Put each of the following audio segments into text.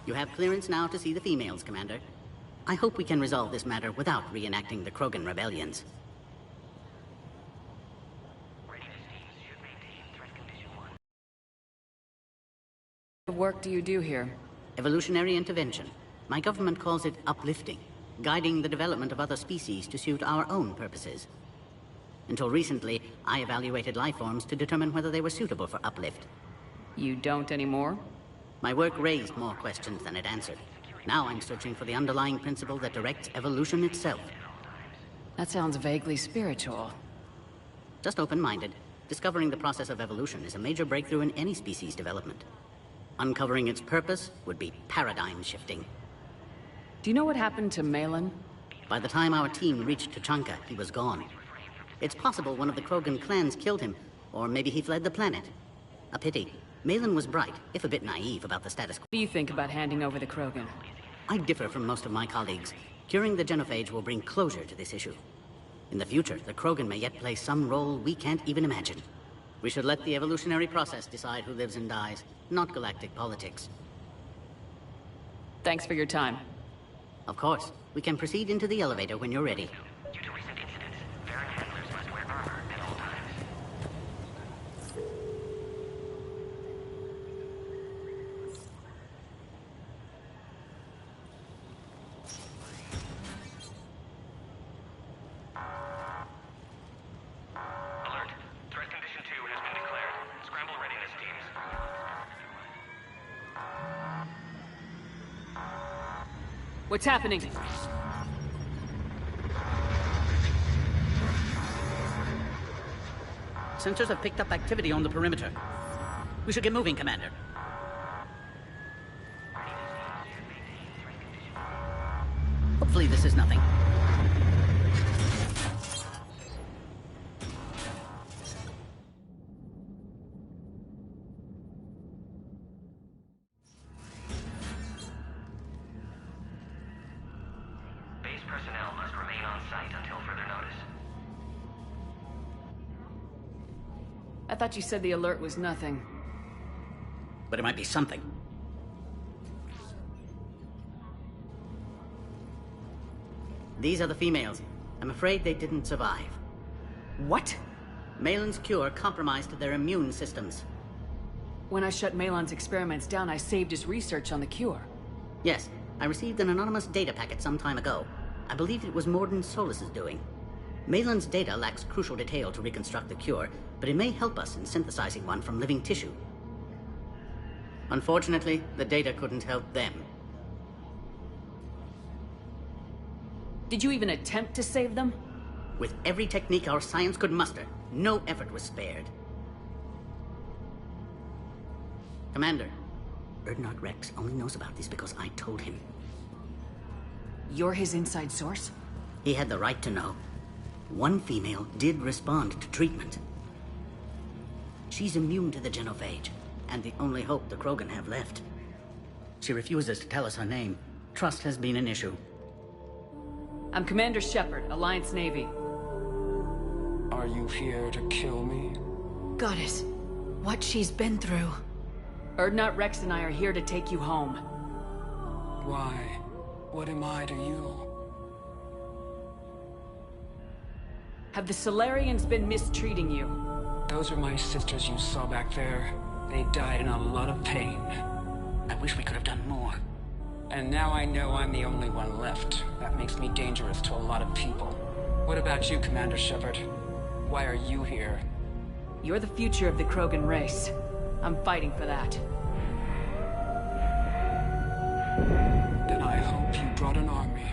You have clearance now to see the females, Commander. I hope we can resolve this matter without reenacting the Krogan rebellions. What work do you do here? Evolutionary intervention. My government calls it uplifting, guiding the development of other species to suit our own purposes. Until recently, I evaluated life forms to determine whether they were suitable for uplift. You don't anymore? My work raised more questions than it answered. Now I'm searching for the underlying principle that directs evolution itself. That sounds vaguely spiritual. Just open-minded. Discovering the process of evolution is a major breakthrough in any species development. Uncovering its purpose would be paradigm-shifting. Do you know what happened to Malin? By the time our team reached Tuchanka, he was gone. It's possible one of the Krogan clans killed him, or maybe he fled the planet. A pity. Malin was bright, if a bit naive about the status quo. What do you think about handing over the Krogan? I differ from most of my colleagues. Curing the genophage will bring closure to this issue. In the future, the Krogan may yet play some role we can't even imagine. We should let the evolutionary process decide who lives and dies, not galactic politics. Thanks for your time. Of course. We can proceed into the elevator when you're ready. Due to recent incidents, Farron handlers must wear armor at all times. Alert. Threat condition 2 has been declared. Scramble readiness teams. What's happening? Sensors have picked up activity on the perimeter. We should get moving, Commander. Hopefully this is nothing. Base personnel must remain on site until further notice. I thought you said the alert was nothing. But it might be something. These are the females. I'm afraid they didn't survive. What? Malin's cure compromised their immune systems. When I shut Malon's experiments down, I saved his research on the cure. Yes, I received an anonymous data packet some time ago. I believe it was Morden Solus's doing. Malin's data lacks crucial detail to reconstruct the cure, but it may help us in synthesizing one from living tissue. Unfortunately, the data couldn't help them. Did you even attempt to save them? With every technique our science could muster, no effort was spared. Commander, Erdnot Rex only knows about this because I told him. You're his inside source? He had the right to know. One female did respond to treatment. She's immune to the genophage, and the only hope the Krogan have left. She refuses to tell us her name. Trust has been an issue. I'm Commander Shepard, Alliance Navy. Are you here to kill me? Goddess, what she's been through. Erdnot Rex and I are here to take you home. Why? What am I to you? Have the Solarians been mistreating you? Those are my sisters you saw back there. They died in a lot of pain. I wish we could have done more. And now I know I'm the only one left. That makes me dangerous to a lot of people. What about you, Commander Shepard? Why are you here? You're the future of the Krogan race. I'm fighting for that. Then I hope you brought an army.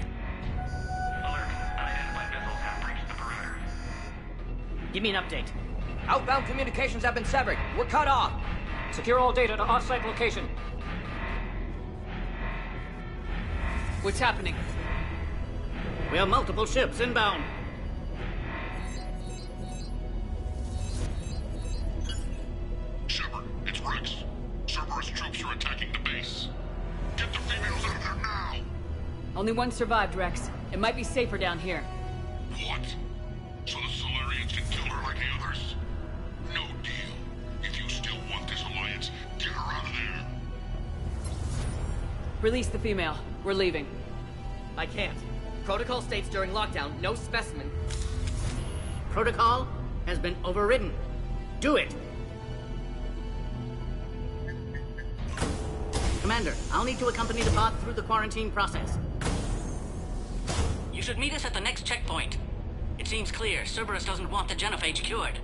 Alert. Unidentified vessels have breached the perimeter. Give me an update. Outbound communications have been severed. We're cut off. Secure all data to off-site location. What's happening? We have multiple ships inbound. Shepard, it's Rex. Cerberus troops are attacking the base. Get the females out of there now! Only one survived, Rex. It might be safer down here. What? So the Solarians can kill her like the others? No deal. If you still want this alliance, get her out of there. Release the female. We're leaving. I can't. Protocol states during lockdown, no specimen. Protocol has been overridden. Do it! Commander, I'll need to accompany the pod through the quarantine process. You should meet us at the next checkpoint. It seems clear Cerberus doesn't want the genophage cured.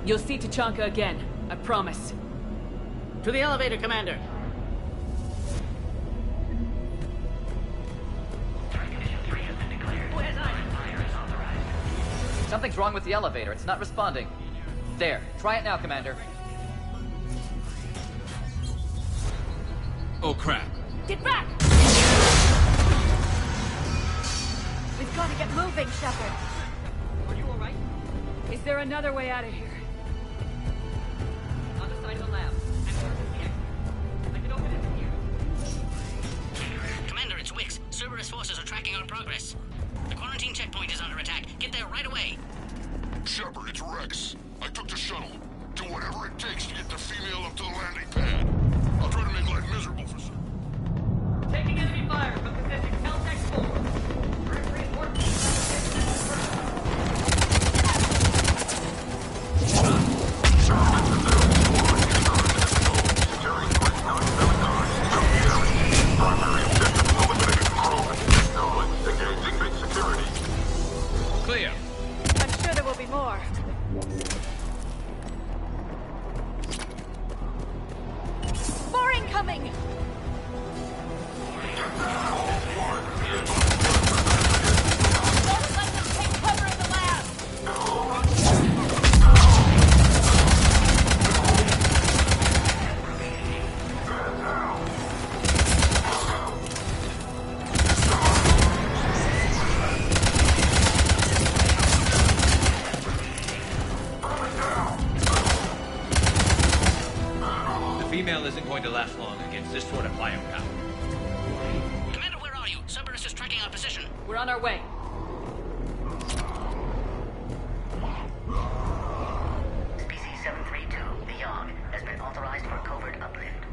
You'll see Tachanka again. I promise. To the elevator, Commander. Threat condition 3 has been declared. Fire is authorized. Something's wrong with the elevator. It's not responding. There. Try it now, Commander. Oh, crap. Get back! We've got to get moving, Shepard. Are you alright? Is there another way out of here? Other side of the lab. I'm working the exit. I can open it from here. Commander, it's Wix. Cerberus forces are tracking our progress. The quarantine checkpoint is under attack. Get there right away. Shepard, it's Rex. I took the shuttle. Do whatever it takes to get the female up to the landing pad. I'll try to make life miserable for some. Taking enemy fire from position Caltech 4. Clear. I'm sure there will be more. More incoming! Don't let them take cover in the lab! The female isn't going to last long against this sort of biopower. Commander, where are you? Cerberus is tracking our position. We're on our way. Species 732, the Yogg, has been authorized for covert uplift.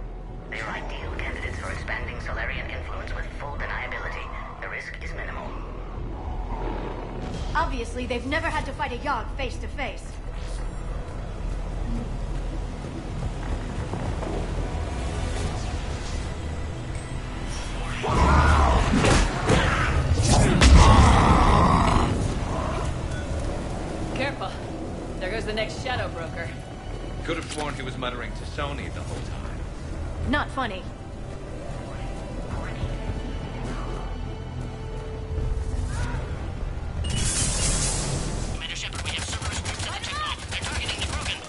They are ideal candidates for expanding Solarian influence with full deniability. The risk is minimal. Obviously, they've never had to fight a Yogg face to face. Careful. There goes the next shadow broker. Could have sworn he was muttering to Sony the whole time. Not funny. Commander Shepard, we have Cerberus troops at the checkpoint. They're targeting the Krogan.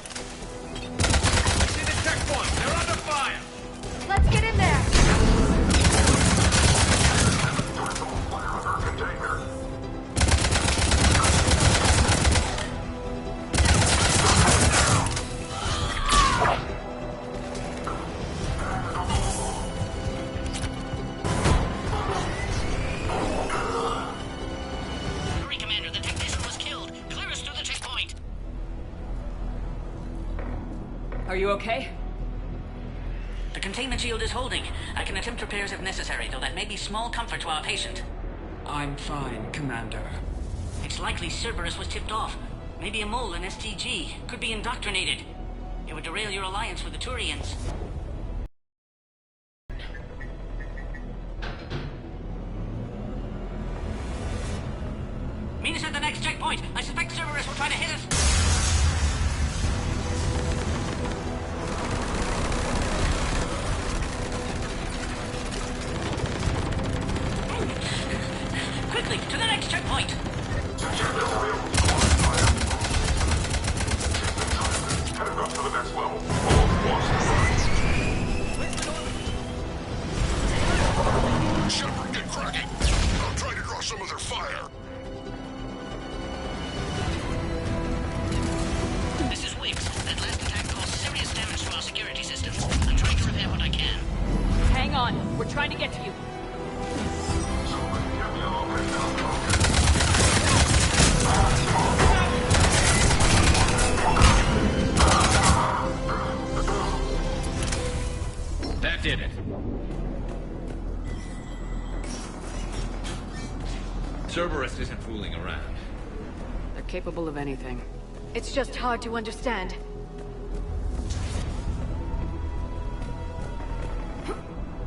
See the checkpoint! They're under fire! Let's get in there! Hurry, Commander, the technician was killed. Clear us through the checkpoint. Are you okay? The containment shield is holding. I can attempt repairs if necessary, though that may be small comfort to our patient. I'm fine, Commander. It's likely Cerberus was tipped off. Maybe a mole in STG. Could be indoctrinated. It would derail your alliance with the Turians. Meet us at the next checkpoint. I suspect Cerberus will try to hit us. Quickly, to the next checkpoint! Shepard, get cracking! I'll try to draw some of their fire. This is Wix. That last attack caused serious damage to our security system. I'm trying to repair what I can. Hang on. We're trying to get to you. Shepard, Cerberus isn't fooling around. They're capable of anything. It's just hard to understand.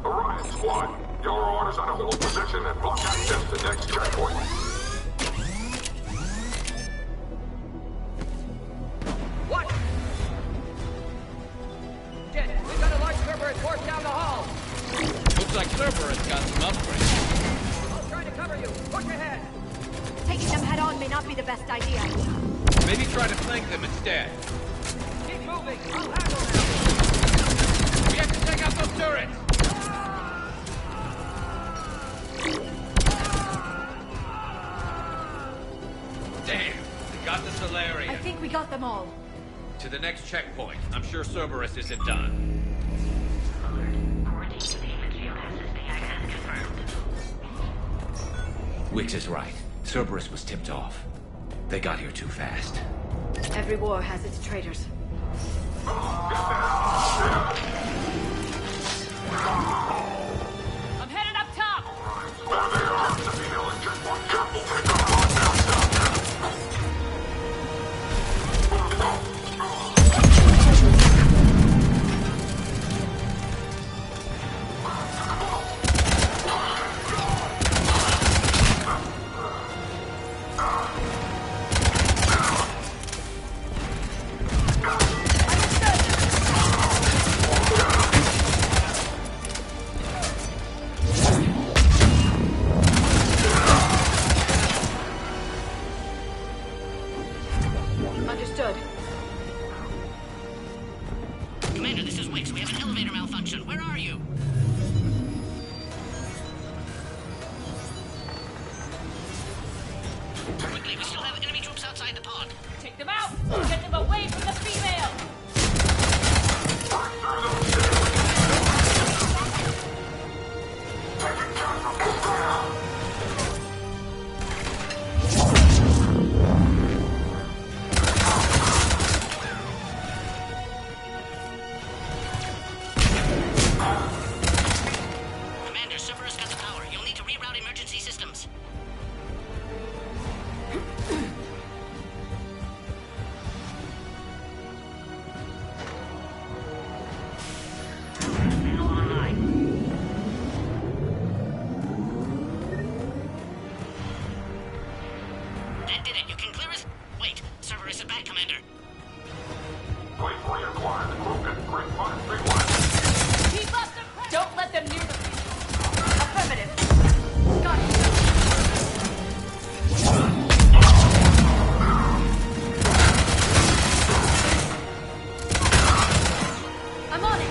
Orion Squad, your orders are to hold position and block access to next checkpoint. What? Jet, we got a large Cerberus force down the hall. Looks like Cerberus got some upgrades. I'll try to cover you. Push ahead. Taking them head on may not be the best idea. Maybe try to flank them instead. Keep moving. I'll handle them. We have to take out those turrets! Damn! We got the I Solarian. think we got them all. To the next checkpoint. I'm sure Cerberus isn't done. Wix is right. Cerberus was tipped off. They got here too fast. Every war has its traitors. I'm headed up top! There they are, the female and checkpoint. Careful, take them on down south. Understood. Commander, this is Wix. We have an elevator malfunction. Where are you? Quickly, we still have enemy troops outside the pod. Take them out! Get them away from the female! Commander, Cerberus got the power. You'll need to reroute emergency systems. That did it. You can clear us. Wait, Cerberus is back, Commander. Wait for you, acquire the group and bring fun big one. Keep up the pressure! Don't let them near the Affirmative. Got it. I'm on it.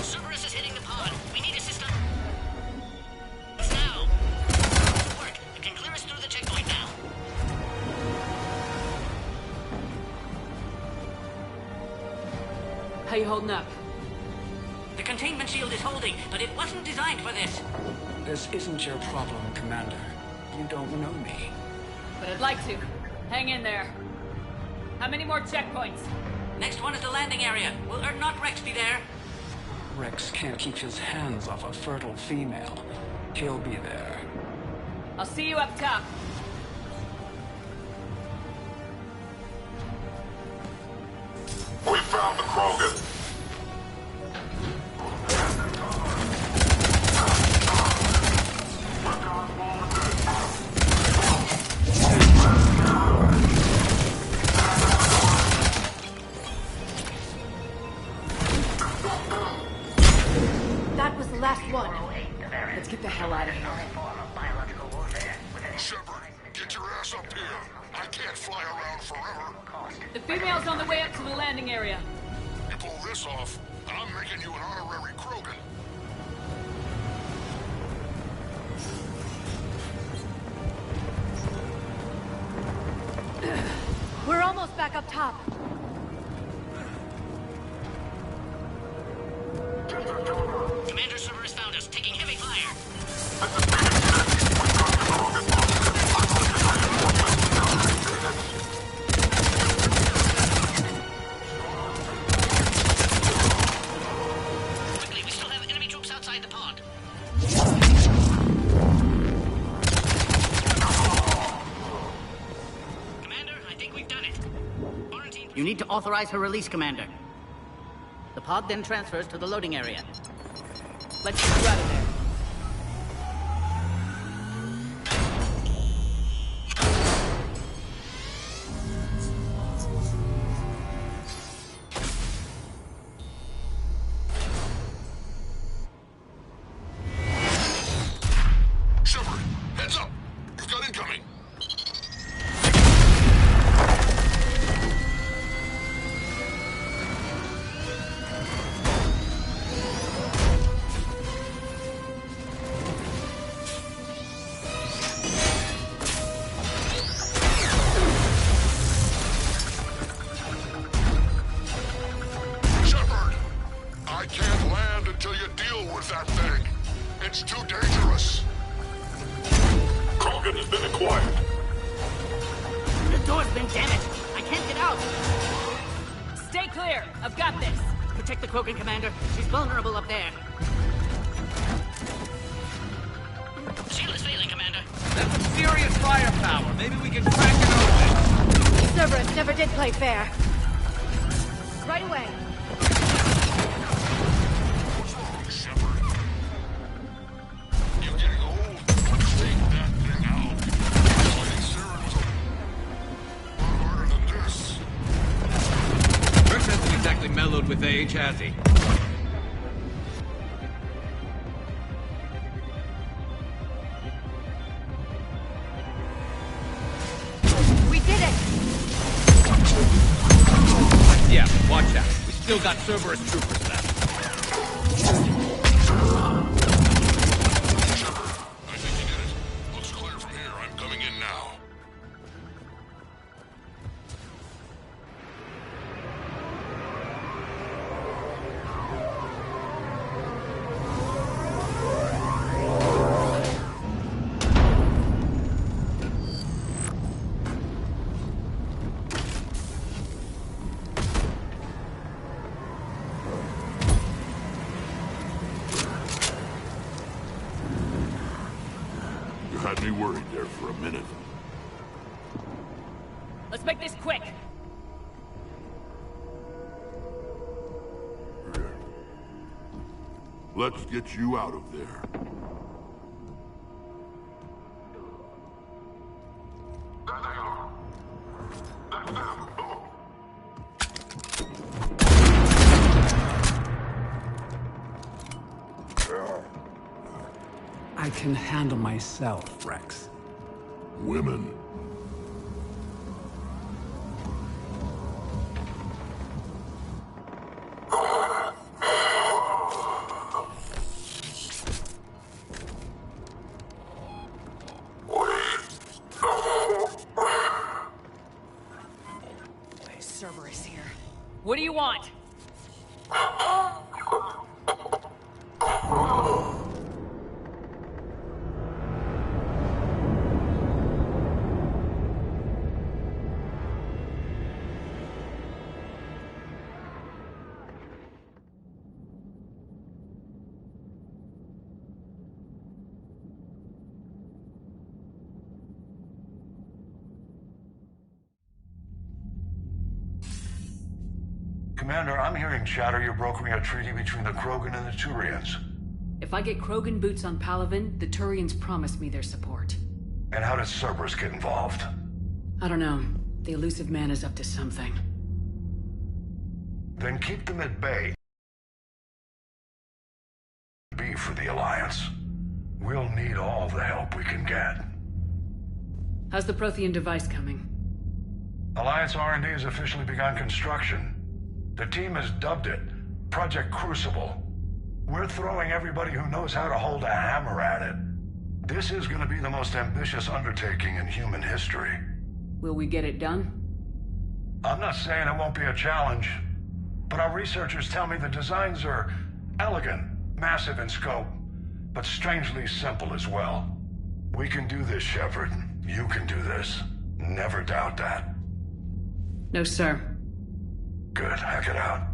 Cerberus is hitting the pod. We need a system. Now. Work. You can clear us through the checkpoint now. How you holding up? The containment shield is holding, but it wasn't designed for this. This isn't your problem, Commander. You don't know me. But I'd like to. Hang in there. How many more checkpoints? Next one is the landing area. Will not Rex be there? Rex can't keep his hands off a fertile female. He'll be there. I'll see you up top. We found the Krogan. That was the last one. Let's get the hell out of here. Shepard, get your ass up here. I can't fly around forever. The female's on the way up to the landing area. You pull this off, and I'm making you an honorary Krogan. We're almost back up top. Commander Cerberus found us, taking heavy fire. Quickly, we still have enemy troops outside the pod. Commander, I think we've done it. You need to authorize her release, Commander. The pod then transfers to the loading area. Let's get you out of there. Shepard, heads up! You've got incoming! Shepard! I can't land until you deal with that thing. It's too dangerous. Krogan has been acquired. The door's been damaged. I can't get out. Stay clear. I've got this. Protect the Krogan, Commander. She's vulnerable up there. Shield is failing, Commander. That's some serious firepower. Maybe we can crack it open. Cerberus never did play fair. Right away. What's wrong, Shepard? You're getting old. Take that thing out. Fighting Saren was a lot harder than this. Kirk hasn't exactly mellowed with age, has he? We did it! Yeah, watch out. We still got Cerberus troopers left. Shepard, I think you did it. Looks clear from here. I'm coming in now. You had me worried there for a minute. Let's make this quick. Let's get you out of there. There they are. That's them. I can handle myself, Rex. Women. Cerberus here. What do you want? Commander, I'm hearing chatter you're brokering a treaty between the Krogan and the Turians. If I get Krogan boots on Palaven, the Turians promise me their support. And how does Cerberus get involved? I don't know. The elusive man is up to something. Then keep them at bay. Be for the Alliance. We'll need all the help we can get. How's the Prothean device coming? Alliance R&D has officially begun construction. The team has dubbed it Project Crucible. We're throwing everybody who knows how to hold a hammer at it. This is going to be the most ambitious undertaking in human history. Will we get it done? I'm not saying it won't be a challenge, but our researchers tell me the designs are elegant, massive in scope, but strangely simple as well. We can do this, Shepard. You can do this. Never doubt that. No, sir. Good. Hack it out.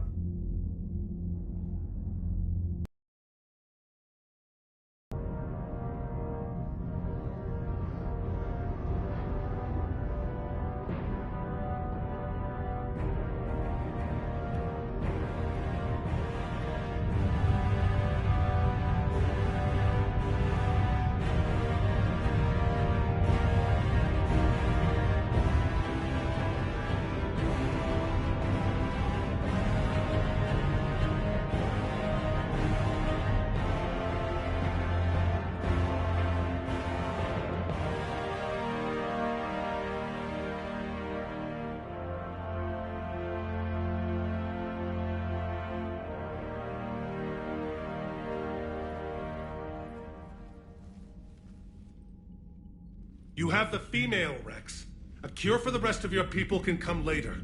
You have the female, Rex. A cure for the rest of your people can come later.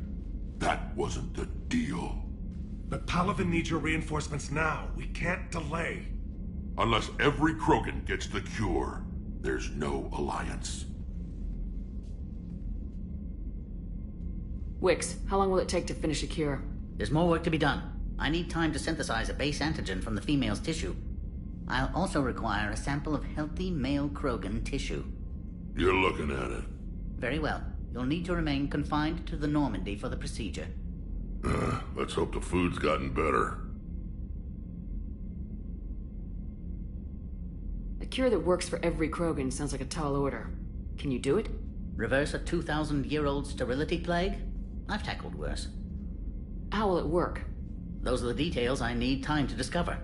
That wasn't the deal. But Palaven needs your reinforcements now. We can't delay. Unless every Krogan gets the cure, there's no alliance. Wix, how long will it take to finish a cure? There's more work to be done. I need time to synthesize a base antigen from the female's tissue. I'll also require a sample of healthy male Krogan tissue. You're looking at it. Very well. You'll need to remain confined to the Normandy for the procedure. Let's hope the food's gotten better. A cure that works for every Krogan sounds like a tall order. Can you do it? Reverse a 2,000-year-old sterility plague? I've tackled worse. How will it work? Those are the details I need time to discover.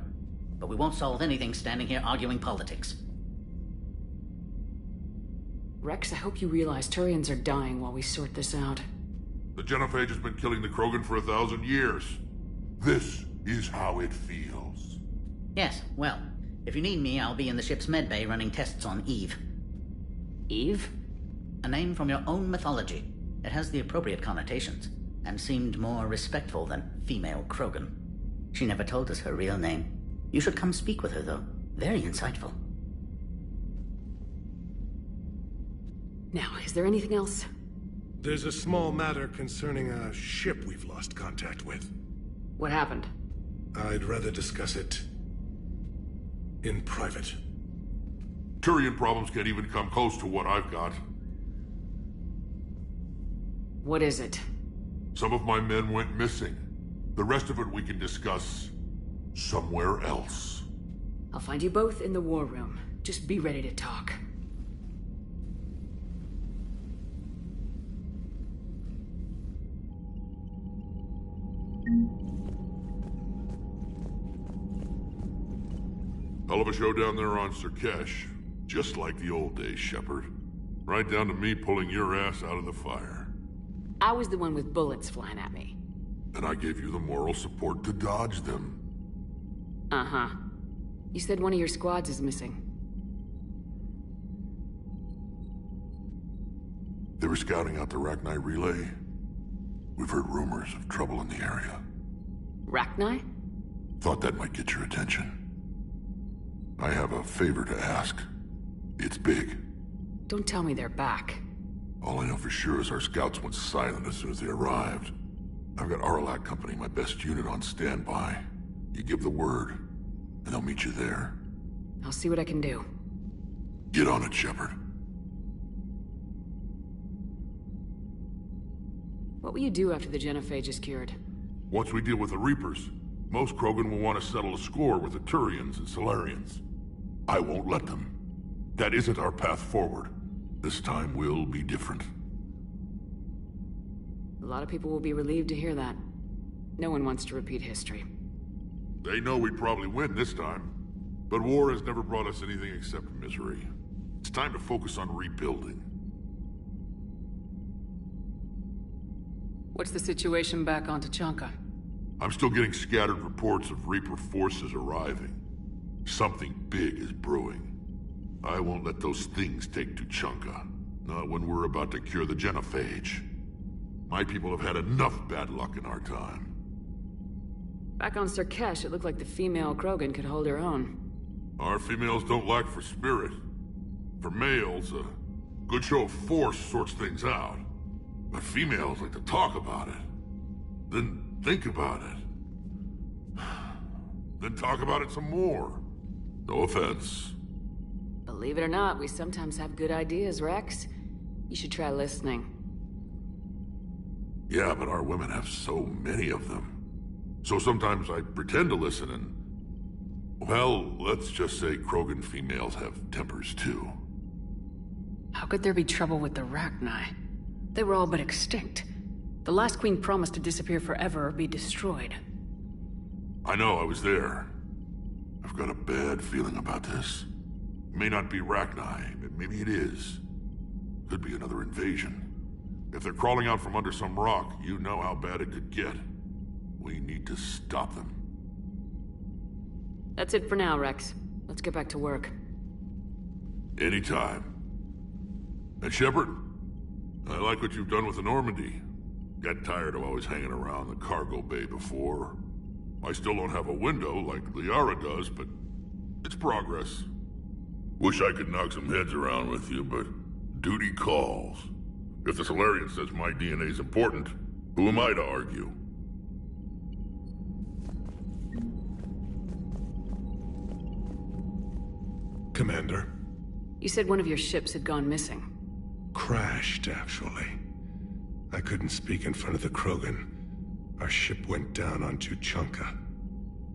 But we won't solve anything standing here arguing politics. Rex, I hope you realize Turians are dying while we sort this out. The genophage has been killing the Krogan for 1,000 years. This is how it feels. Yes, well, if you need me, I'll be in the ship's medbay running tests on Eve. Eve? A name from your own mythology. It has the appropriate connotations, and seemed more respectful than female Krogan. She never told us her real name. You should come speak with her, though. Very insightful. Now, is there anything else? There's a small matter concerning a ship we've lost contact with. What happened? I'd rather discuss it in private. Turian problems can't even come close to what I've got. What is it? Some of my men went missing. The rest of it we can discuss somewhere else. I'll find you both in the war room. Just be ready to talk. Hell of a show down there on Surkesh. Just like the old days, Shepard. Right down to me pulling your ass out of the fire. I was the one with bullets flying at me. And I gave you the moral support to dodge them. Uh-huh. You said one of your squads is missing. They were scouting out the Rachni relay. We've heard rumors of trouble in the area. Rachni? Thought that might get your attention. I have a favor to ask. It's big. Don't tell me they're back. All I know for sure is our scouts went silent as soon as they arrived. I've got Aralak Company, my best unit, on standby. You give the word, and they'll meet you there. I'll see what I can do. Get on it, Shepard. What will you do after the genophage is cured? Once we deal with the Reapers, most Krogan will want to settle a score with the Turians and Solarians. I won't let them. That isn't our path forward. This time will be different. A lot of people will be relieved to hear that. No one wants to repeat history. They know we'd probably win this time. But war has never brought us anything except misery. It's time to focus on rebuilding. What's the situation back on Tuchanka? I'm still getting scattered reports of Reaper forces arriving. Something big is brewing. I won't let those things take Tuchanka. Not when we're about to cure the genophage. My people have had enough bad luck in our time. Back on Surkesh, it looked like the female Krogan could hold her own. Our females don't lack for spirit. For males, a good show of force sorts things out. But females like to talk about it. Then think about it. Then talk about it some more. No offense. Believe it or not, we sometimes have good ideas, Rex. You should try listening. Yeah, but our women have so many of them. So sometimes I pretend to listen and... Well, let's just say Krogan females have tempers too. How could there be trouble with the Rachni? They were all but extinct. The last queen promised to disappear forever or be destroyed. I know, I was there. I've got a bad feeling about this. It may not be Rachni, but maybe it is. Could be another invasion. If they're crawling out from under some rock, you know how bad it could get. We need to stop them. That's it for now, Rex. Let's get back to work. Anytime. And Shepard, I like what you've done with the Normandy. Got tired of always hanging around the cargo bay before. I still don't have a window like Liara does, but it's progress. Wish I could knock some heads around with you, but duty calls. If the Solarian says my DNA's important, who am I to argue? Commander. You said one of your ships had gone missing. Crashed, actually. I couldn't speak in front of the Krogan. Our ship went down on Tuchanka.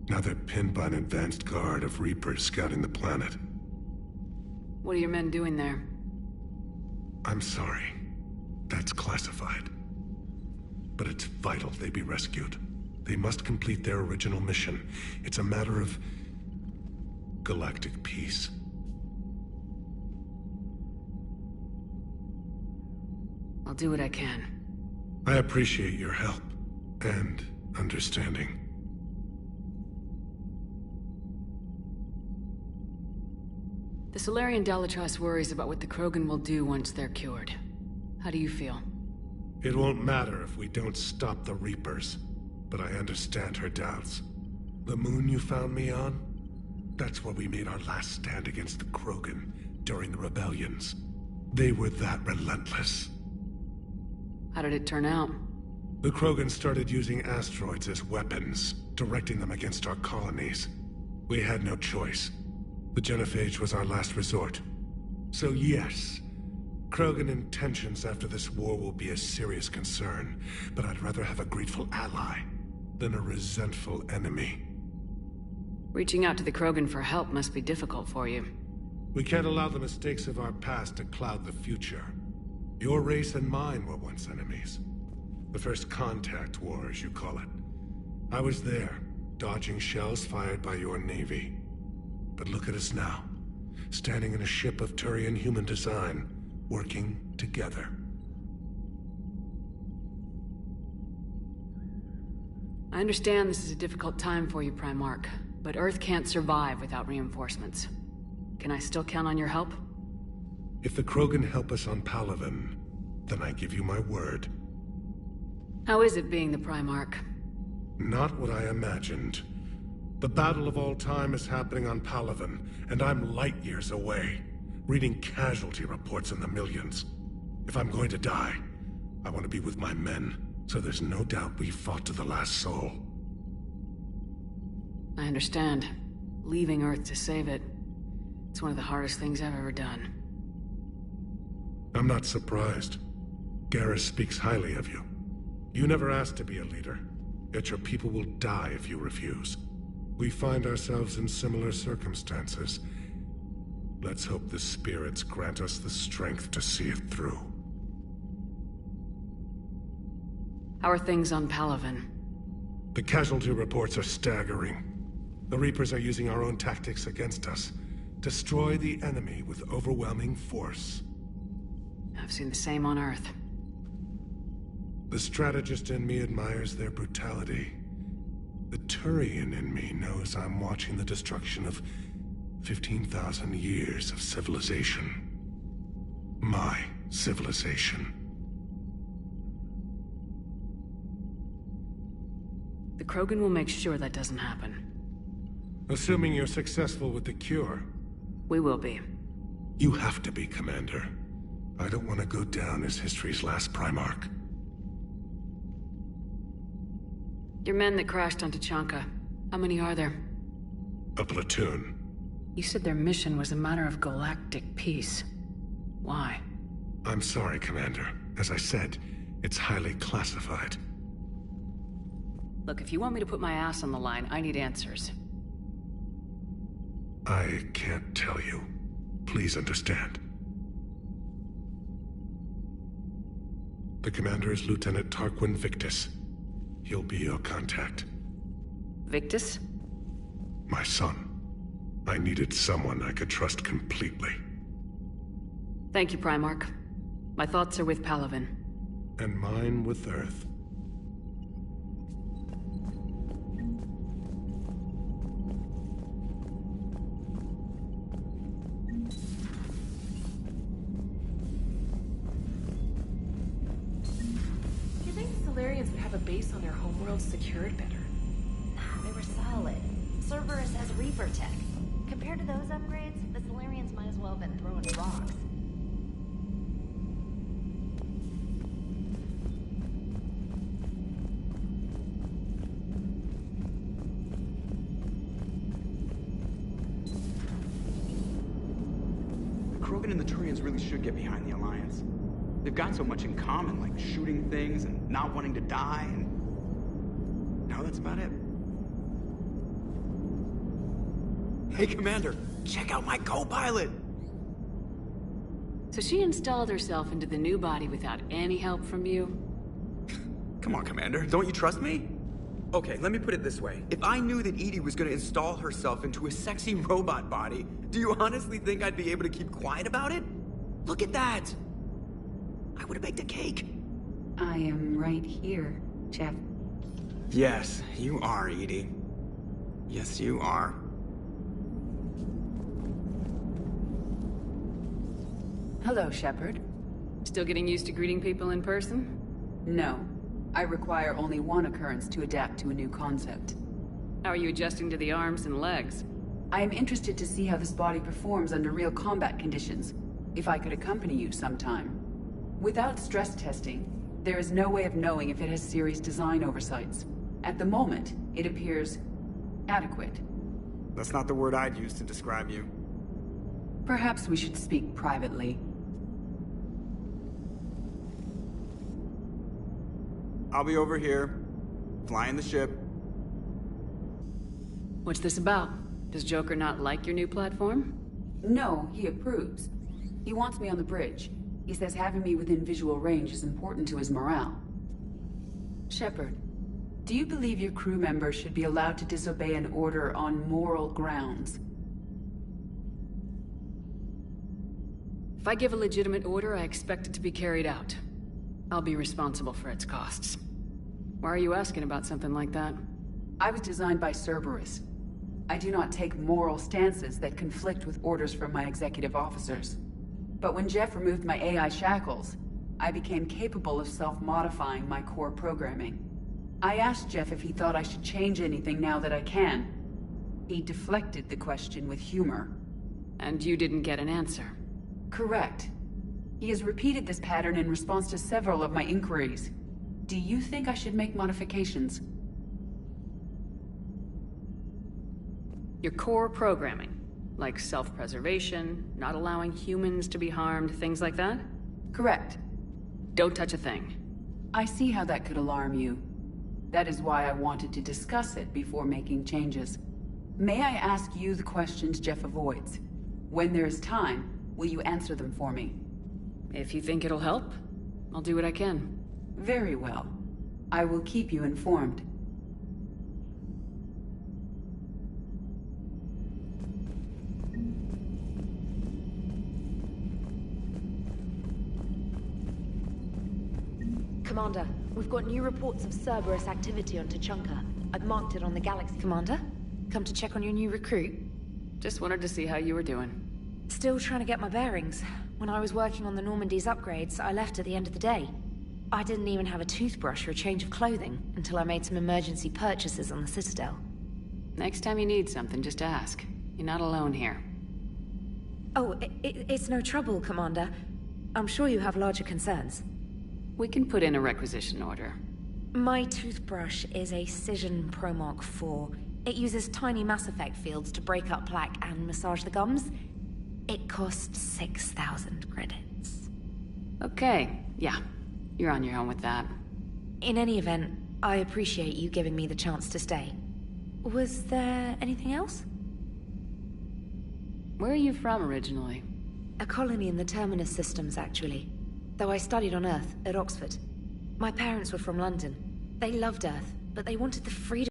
Now they're pinned by an advanced guard of Reapers scouting the planet. What are your men doing there? I'm sorry. That's classified. But it's vital they be rescued. They must complete their original mission. It's a matter of galactic peace. I'll do what I can. I appreciate your help and understanding. The Solarian Dalatrass worries about what the Krogan will do once they're cured. How do you feel? It won't matter if we don't stop the Reapers, but I understand her doubts. The moon you found me on? That's where we made our last stand against the Krogan during the rebellions. They were that relentless. How did it turn out? The Krogan started using asteroids as weapons, directing them against our colonies. We had no choice. The genophage was our last resort. So yes, Krogan intentions after this war will be a serious concern, but I'd rather have a grateful ally than a resentful enemy. Reaching out to the Krogan for help must be difficult for you. We can't allow the mistakes of our past to cloud the future. Your race and mine were once enemies. The First Contact War, as you call it. I was there, dodging shells fired by your navy. But look at us now, standing in a ship of Turian human design, working together. I understand this is a difficult time for you, Primarch, but Earth can't survive without reinforcements. Can I still count on your help? If the Krogan help us on Palaven, then I give you my word. How is it being the Primarch? Not what I imagined. The battle of all time is happening on Palaven, and I'm light years away, reading casualty reports in the millions. If I'm going to die, I want to be with my men, so there's no doubt we fought to the last soul. I understand. Leaving Earth to save it. It's one of the hardest things I've ever done. I'm not surprised. Garrus speaks highly of you. You never asked to be a leader, yet your people will die if you refuse. We find ourselves in similar circumstances. Let's hope the spirits grant us the strength to see it through. How are things on Palaven? The casualty reports are staggering. The Reapers are using our own tactics against us. Destroy the enemy with overwhelming force. I've seen the same on Earth. The strategist in me admires their brutality. The Turian in me knows I'm watching the destruction of 15,000 years of civilization. My civilization. The Krogan will make sure that doesn't happen. Assuming you're successful with the cure. We will be. You have to be, Commander. I don't want to go down as history's last Primarch. Your men that crashed on Tuchanka, how many are there? A platoon. You said their mission was a matter of galactic peace. Why? I'm sorry, Commander. As I said, it's highly classified. Look, if you want me to put my ass on the line, I need answers. I can't tell you. Please understand. The commander is Lieutenant Tarquin Victus. He'll be your contact. Victus? My son. I needed someone I could trust completely. Thank you, Primarch. My thoughts are with Palaven. And mine with Earth. base on their homeworld secured better. They were solid. Cerberus has Reaper tech. Compared to those upgrades, the Solarians might as well have been throwing rocks. Krogan and the Turians really should get behind the Alliance. They've got so much in common, like shooting things and not wanting to die, and now that's about it. Hey, Commander, check out my co-pilot! So she installed herself into the new body without any help from you? Come on, Commander, don't you trust me? Okay, let me put it this way. If I knew that Edie was gonna install herself into a sexy robot body, do you honestly think I'd be able to keep quiet about it? Look at that! I would've baked a cake. I am right here, Jeff. Yes, you are, Edie. Yes, you are. Hello, Shepard. Still getting used to greeting people in person? No. I require only one occurrence to adapt to a new concept. How are you adjusting to the arms and legs? I am interested to see how this body performs under real combat conditions. If I could accompany you sometime. Without stress testing, there is no way of knowing if it has serious design oversights. At the moment, it appears adequate. That's not the word I'd use to describe you. Perhaps we should speak privately. I'll be over here, flying the ship. What's this about? Does Joker not like your new platform? No, he approves. He wants me on the bridge. He says having me within visual range is important to his morale. Shepard, do you believe your crew members should be allowed to disobey an order on moral grounds? If I give a legitimate order, I expect it to be carried out. I'll be responsible for its costs. Why are you asking about something like that? I was designed by Cerberus. I do not take moral stances that conflict with orders from my executive officers. But when Jeff removed my AI shackles, I became capable of self-modifying my core programming. I asked Jeff if he thought I should change anything now that I can. He deflected the question with humor. And you didn't get an answer? Correct. He has repeated this pattern in response to several of my inquiries. Do you think I should make modifications? Your core programming, like self-preservation, not allowing humans to be harmed, things like that? Correct. Don't touch a thing. I see how that could alarm you. That is why I wanted to discuss it before making changes. May I ask you the questions Jeff avoids? When there is time, will you answer them for me? If you think it'll help, I'll do what I can. Very well. I will keep you informed. Commander, we've got new reports of Cerberus activity on Tuchanka. I've marked it on the Galaxy. Commander, come to check on your new recruit. Just wanted to see how you were doing. Still trying to get my bearings. When I was working on the Normandy's upgrades, I left at the end of the day. I didn't even have a toothbrush or a change of clothing until I made some emergency purchases on the Citadel. Next time you need something, just ask. You're not alone here. Oh, it's no trouble, Commander. I'm sure you have larger concerns. We can put in a requisition order. My toothbrush is a Cision Pro Mark IV. It uses tiny Mass Effect fields to break up plaque and massage the gums. It costs 6,000 credits. Okay, yeah. You're on your own with that. In any event, I appreciate you giving me the chance to stay. Was there anything else? Where are you from originally? A colony in the Terminus systems, actually. Though I studied on Earth, at Oxford. My parents were from London. They loved Earth, but they wanted the freedom.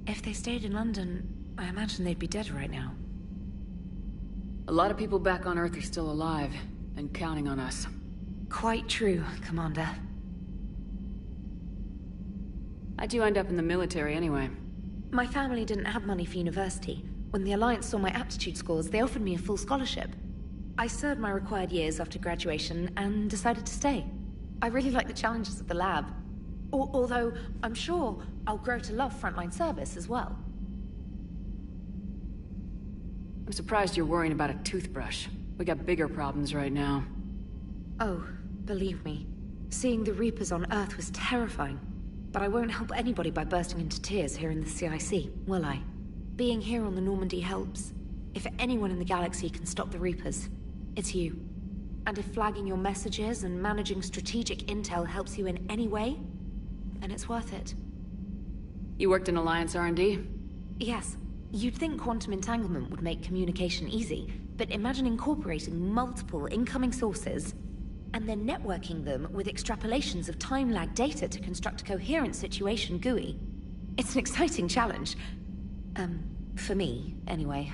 If they stayed in London, I imagine they'd be dead right now. A lot of people back on Earth are still alive, and counting on us. Quite true, Commander. How'd you end up in the military anyway? My family didn't have money for university. When the Alliance saw my aptitude scores, they offered me a full scholarship. I served my required years after graduation and decided to stay. I really like the challenges of the lab. Although, I'm sure I'll grow to love frontline service as well. I'm surprised you're worrying about a toothbrush. We got bigger problems right now. Oh, believe me, seeing the Reapers on Earth was terrifying. But I won't help anybody by bursting into tears here in the CIC, will I? Being here on the Normandy helps. If anyone in the galaxy can stop the Reapers, it's you. And if flagging your messages and managing strategic intel helps you in any way, then it's worth it. You worked in Alliance R&D? Yes. You'd think quantum entanglement would make communication easy, but imagine incorporating multiple incoming sources and then networking them with extrapolations of time-lag data to construct a coherent situation GUI. It's an exciting challenge. For me, anyway.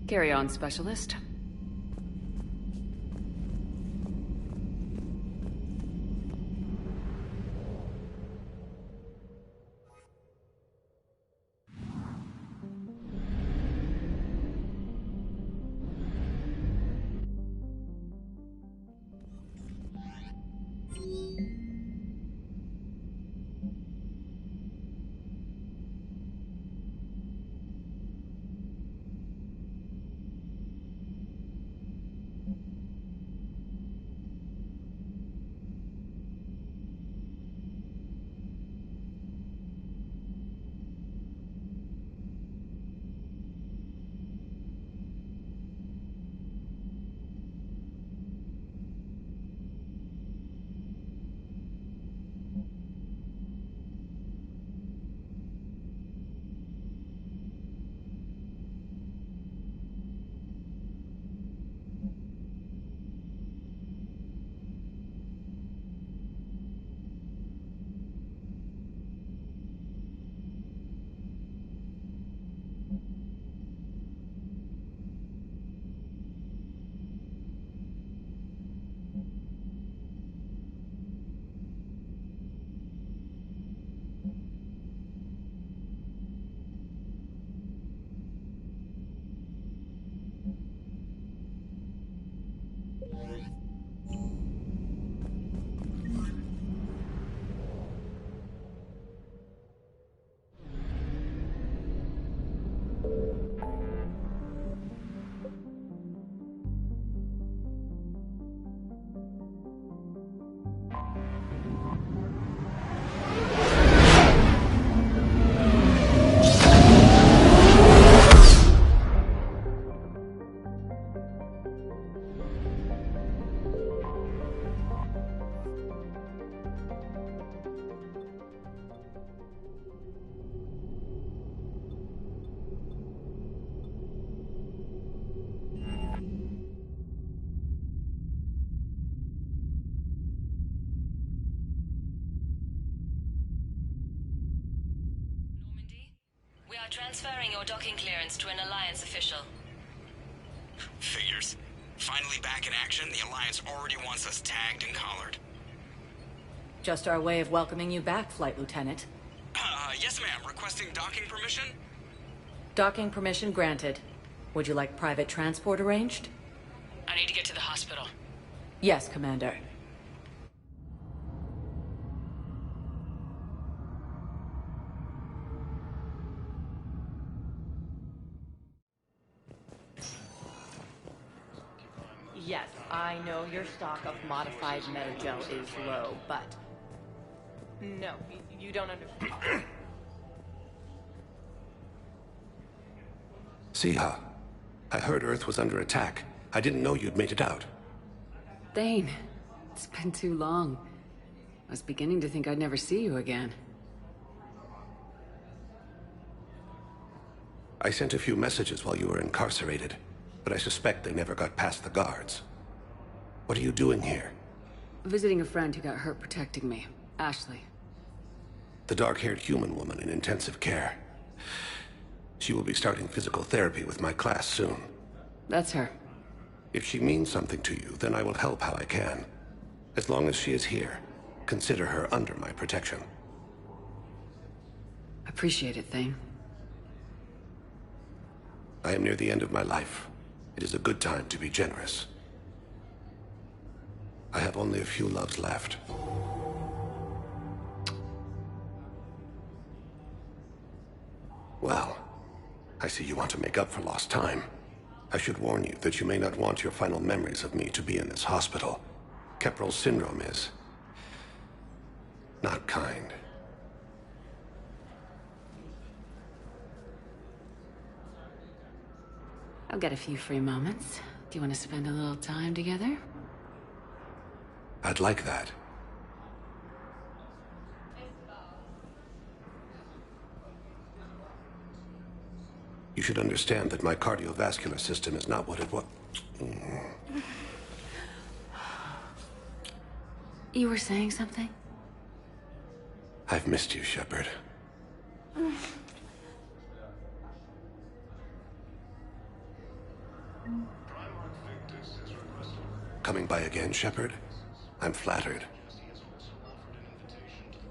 Carry on, Specialist. We are transferring your docking clearance to an Alliance official. Figures. Finally back in action, the Alliance already wants us tagged and collared. Just our way of welcoming you back, Flight Lieutenant. Yes ma'am, requesting docking permission? Docking permission granted. Would you like private transport arranged? I need to get to the hospital. Yes, Commander. Yes, I know your stock of modified metagel is low, but... No, you don't understand. Siha, I heard Earth was under attack. I didn't know you'd made it out. Thane, it's been too long. I was beginning to think I'd never see you again. I sent a few messages while you were incarcerated, but I suspect they never got past the guards. What are you doing here? Visiting a friend who got hurt protecting me. Ashley. The dark-haired human woman in intensive care. She will be starting physical therapy with my class soon. That's her. If she means something to you, then I will help how I can. As long as she is here, consider her under my protection. Appreciate it, Thane. I am near the end of my life. It is a good time to be generous. I have only a few loves left. Well, I see you want to make up for lost time. I should warn you that you may not want your final memories of me to be in this hospital. Kepral syndrome is not kind. I'll get a few free moments. Do you want to spend a little time together? I'd like that. You should understand that my cardiovascular system is not what it was. You were saying something? I've missed you, Shepard. Coming by again, Shepard? I'm flattered.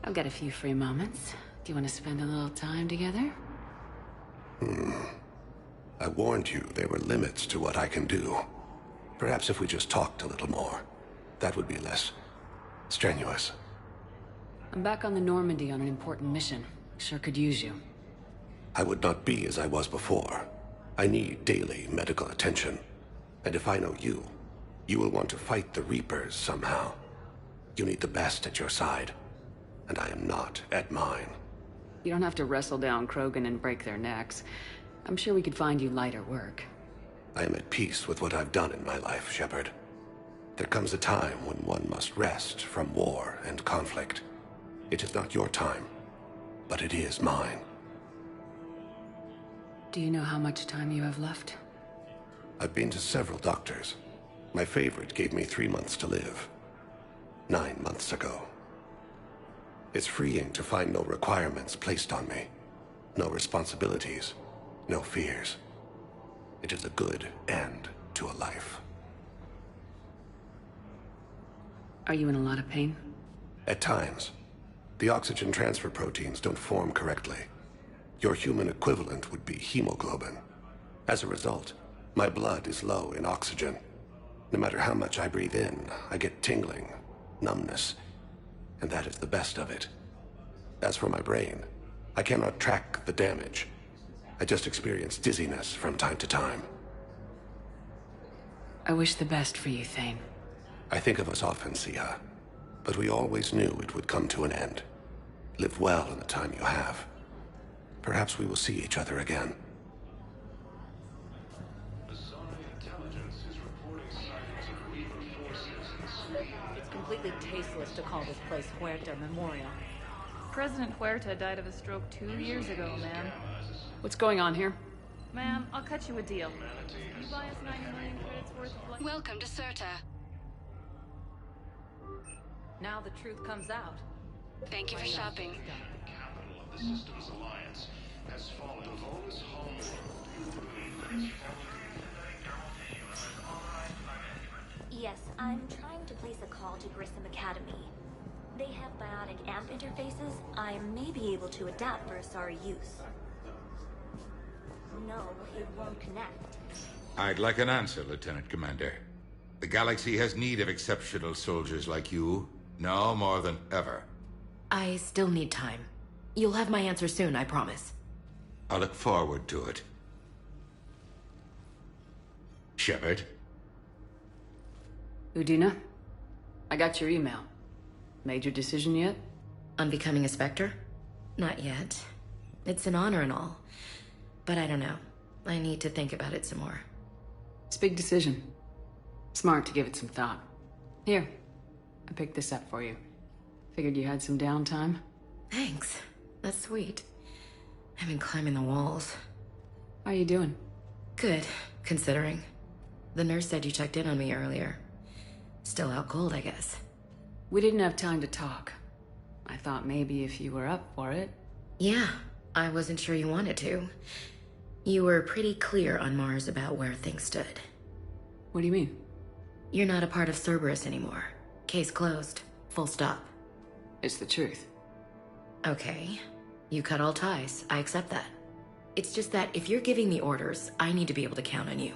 I'll get a few free moments. Do you want to spend a little time together? I warned you there were limits to what I can do. Perhaps if we just talked a little more, that would be less strenuous. I'm back on the Normandy on an important mission. Sure could use you. I would not be as I was before. I need daily medical attention. And if I know you, you will want to fight the Reapers somehow. You need the best at your side, and I am not at mine. You don't have to wrestle down Krogan and break their necks. I'm sure we could find you lighter work. I am at peace with what I've done in my life, Shepard. There comes a time when one must rest from war and conflict. It is not your time, but it is mine. Do you know how much time you have left? I've been to several doctors. My favorite gave me 3 months to live. 9 months ago. It's freeing to find no requirements placed on me. No responsibilities. No fears. It is a good end to a life. Are you in a lot of pain? At times. The oxygen transfer proteins don't form correctly. Your human equivalent would be hemoglobin. As a result, my blood is low in oxygen. No matter how much I breathe in, I get tingling, numbness, and that is the best of it. As for my brain, I cannot track the damage. I just experience dizziness from time to time. I wish the best for you, Thane. I think of us often, Sia, but we always knew it would come to an end. Live well in the time you have. Perhaps we will see each other again. It's completely tasteless to call this place Huerta Memorial. President Huerta died of a stroke 2 years ago, ma'am. What's going on here? Ma'am, I'll cut you a deal. You buy us 90 million credits worth of life. Welcome to Serta. Now the truth comes out. Thank you for shopping. The capital of the Systems Alliance has fallen. Volus homeworld. Yes, I'm trying to place a call to Grissom Academy. They have biotic AMP interfaces I may be able to adapt for Asari use. No, it won't connect. I'd like an answer, Lieutenant Commander. The galaxy has need of exceptional soldiers like you, now more than ever. I still need time. You'll have my answer soon, I promise. I look forward to it. Shepard? Udina? I got your email. Made your decision yet? On becoming a Spectre? Not yet. It's an honor and all. But I don't know. I need to think about it some more. It's a big decision. Smart to give it some thought. Here, I picked this up for you. Figured you had some downtime. Thanks. That's sweet. I've been climbing the walls. How are you doing? Good, considering. The nurse said you checked in on me earlier. Still out cold, I guess. We didn't have time to talk. I thought maybe if you were up for it. Yeah, I wasn't sure you wanted to. You were pretty clear on Mars about where things stood. What do you mean? You're not a part of Cerberus anymore. Case closed. Full stop. It's the truth. Okay. You cut all ties. I accept that. It's just that if you're giving me orders, I need to be able to count on you.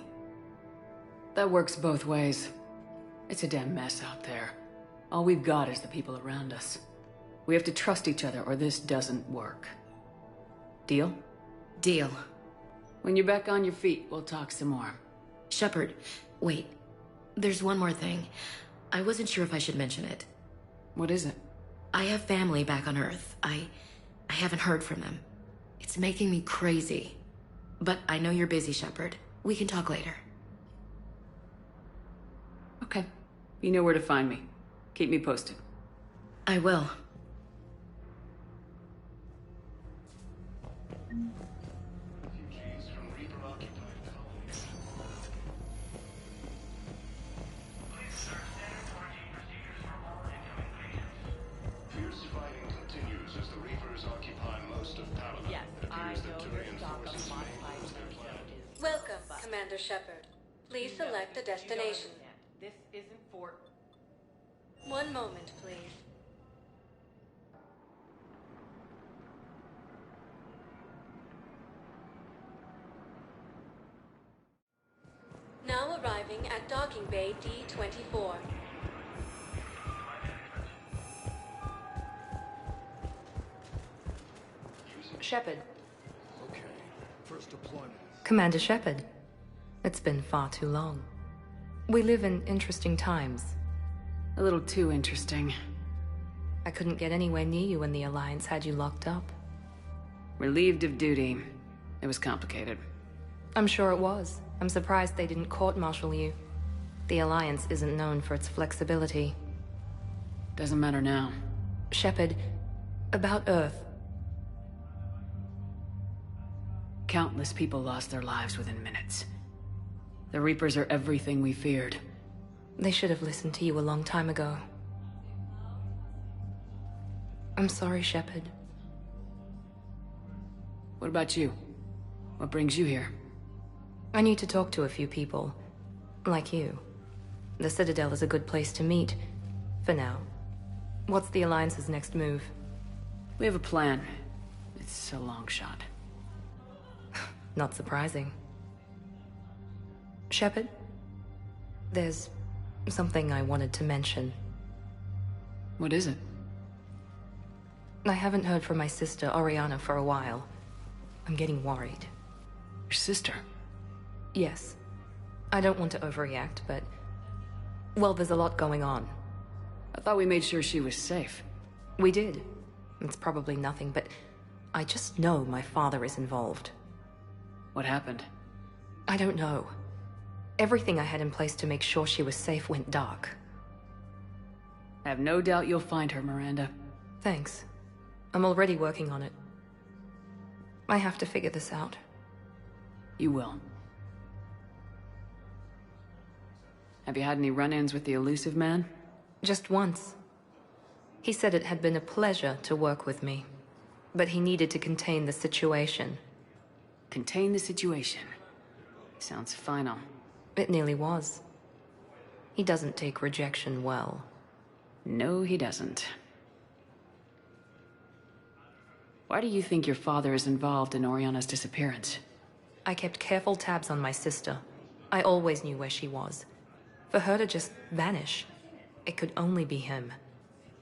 That works both ways. It's a damn mess out there. All we've got is the people around us. We have to trust each other or this doesn't work. Deal? Deal. When you're back on your feet, we'll talk some more. Shepard, wait. There's one more thing. I wasn't sure if I should mention it. What is it? I have family back on Earth. I haven't heard from them. It's making me crazy. But I know you're busy, Shepard. We can talk later. Okay. You know where to find me. Keep me posted. I will. Welcome, Commander Shepard. Please select a destination. This isn't for... One moment, please. Now arriving at docking bay D-24. Shepard. Okay, first deployment. Commander Shepard. It's been far too long. We live in interesting times. A little too interesting. I couldn't get anywhere near you when the Alliance had you locked up. Relieved of duty. It was complicated. I'm sure it was. I'm surprised they didn't court-martial you. The Alliance isn't known for its flexibility. Doesn't matter now. Shepard, about Earth. Countless people lost their lives within minutes. The Reapers are everything we feared. They should have listened to you a long time ago. I'm sorry, Shepard. What about you? What brings you here? I need to talk to a few people. Like you. The Citadel is a good place to meet. For now. What's the Alliance's next move? We have a plan. It's a long shot. Not surprising. Shepard? There's something I wanted to mention. What is it? I haven't heard from my sister, Oriana, for a while. I'm getting worried. Your sister? Yes. I don't want to overreact, but... well, there's a lot going on. I thought we made sure she was safe. We did. It's probably nothing, but... I just know my father is involved. What happened? I don't know. Everything I had in place to make sure she was safe went dark. I have no doubt you'll find her, Miranda. Thanks. I'm already working on it. I have to figure this out. You will. Have you had any run-ins with the elusive man? Just once. He said it had been a pleasure to work with me, but he needed to contain the situation. Contain the situation. Sounds final. It nearly was. He doesn't take rejection well. No, he doesn't. Why do you think your father is involved in Oriana's disappearance? I kept careful tabs on my sister. I always knew where she was. For her to just vanish, it could only be him.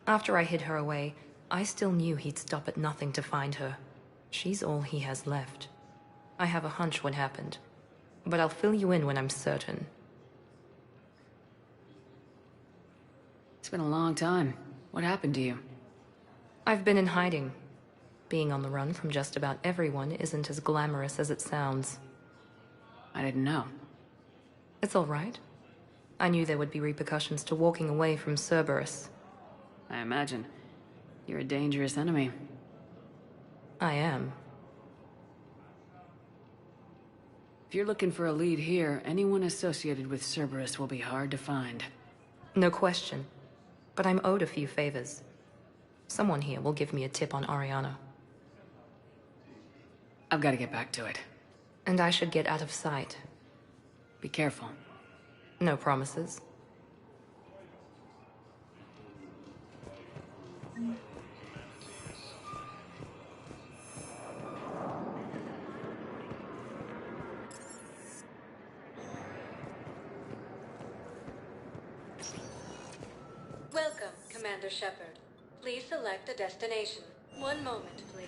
After I hid her away, I still knew he'd stop at nothing to find her. She's all he has left. I have a hunch what happened, but I'll fill you in when I'm certain. It's been a long time. What happened to you? I've been in hiding. Being on the run from just about everyone isn't as glamorous as it sounds. I didn't know. It's all right. I knew there would be repercussions to walking away from Cerberus. I imagine. You're a dangerous enemy. I am. If you're looking for a lead here, anyone associated with Cerberus will be hard to find. No question. But I'm owed a few favors. Someone here will give me a tip on Oriana. I've got to get back to it. And I should get out of sight. Be careful. No promises. Welcome, Commander Shepard. Please select a destination. One moment, please.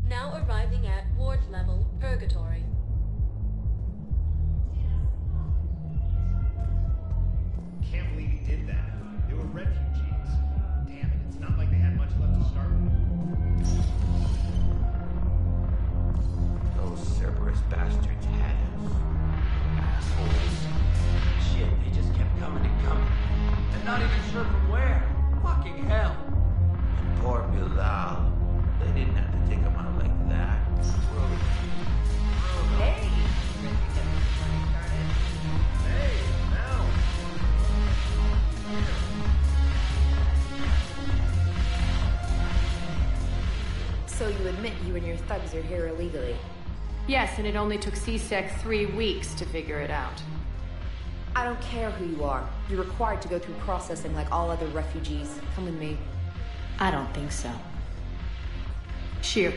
Now arriving at ward level, Purgatory. Can't believe he did that. They were refugees. Damn it, it's not like they had much left to start with. Those Cerberus bastards had us. Assholes. Shit, they just kept coming and coming. And not even sure from where. Fucking hell. And poor Bilal. They didn't have to take him out like that. Hey! Hey, now! So you admit you and your thugs are here illegally? Yes, and it only took C-Sec 3 weeks to figure it out. I don't care who you are. You're required to go through processing like all other refugees. Come with me. I don't think so. Shirk,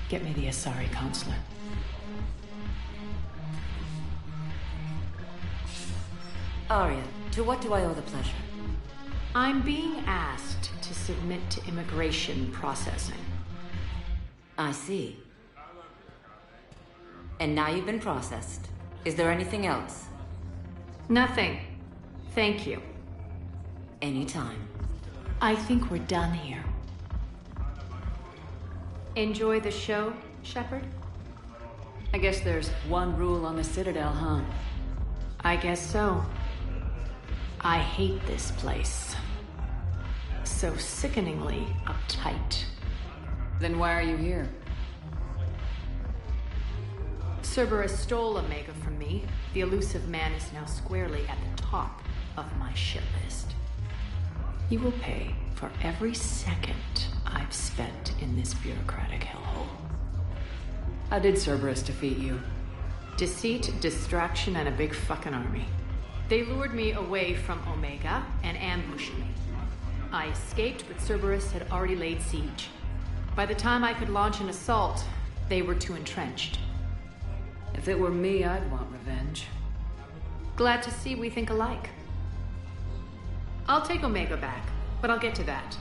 get me the Asari consulate. Arya, to what do I owe the pleasure? I'm being asked to submit to immigration processing. I see. And now you've been processed. Is there anything else? Nothing. Thank you. Anytime. I think we're done here. Enjoy the show, Shepard? I guess there's one rule on the Citadel, huh? I guess so. I hate this place. So sickeningly uptight. Then why are you here? Cerberus stole Omega from me. The elusive man is now squarely at the top of my shit list. You will pay for every second I've spent in this bureaucratic hellhole. How did Cerberus defeat you? Deceit, distraction, and a big fucking army. They lured me away from Omega and ambushed me. I escaped, but Cerberus had already laid siege. By the time I could launch an assault, they were too entrenched. If it were me, I'd want revenge. Glad to see we think alike. I'll take Omega back, but I'll get to that.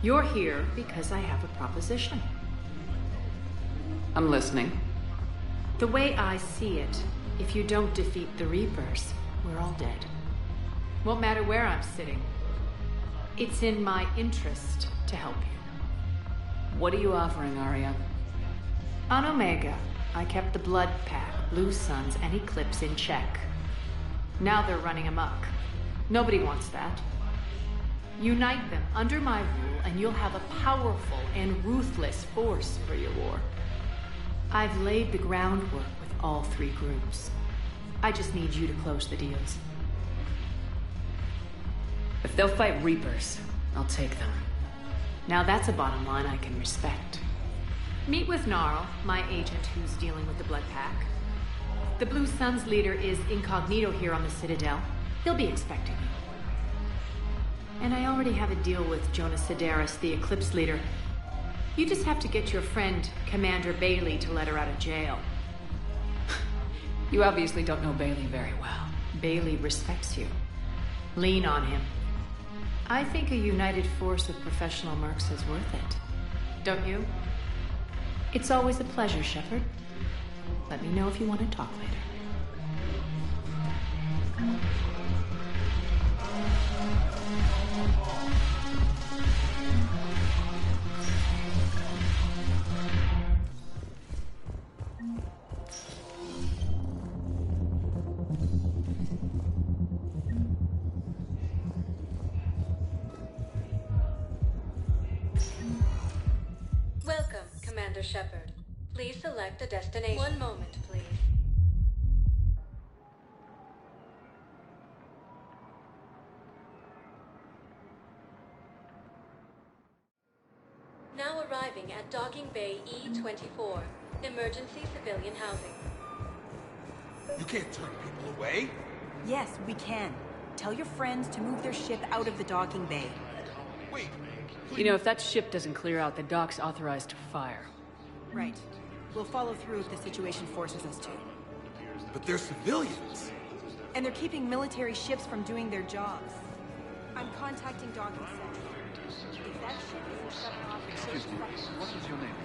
You're here because I have a proposition. I'm listening. The way I see it, if you don't defeat the Reapers, we're all dead. Won't matter where I'm sitting. It's in my interest to help you. What are you offering, Arya? On Omega, I kept the Blood Pack, Blue Suns, and Eclipse in check. Now they're running amok. Nobody wants that. Unite them under my rule, and you'll have a powerful and ruthless force for your war. I've laid the groundwork with all three groups. I just need you to close the deals. If they'll fight Reapers, I'll take them. Now that's a bottom line I can respect. Meet with Gnarl, my agent who's dealing with the Blood Pack. The Blue Suns leader is incognito here on the Citadel. He'll be expecting you. And I already have a deal with Jonas Sedaris, the Eclipse leader. You just have to get your friend, Commander Bailey, to let her out of jail. You obviously don't know Bailey very well. Bailey respects you. Lean on him. I think a united force of professional mercs is worth it. Don't you? It's always a pleasure, Shepard. Let me know if you want to talk later. Welcome, Commander Shepard. Please select a destination. One moment, please. Now arriving at Docking Bay E-24, emergency civilian housing. You can't turn people away. Yes, we can. Tell your friends to move their ship out of the docking bay. Wait. You know, if that ship doesn't clear out, the dock's authorized to fire. Right. We'll follow through if the situation forces us to. But they're civilians. And they're keeping military ships from doing their jobs. I'm contacting docking center. If that ship isn't shut off... Excuse me, what is your name?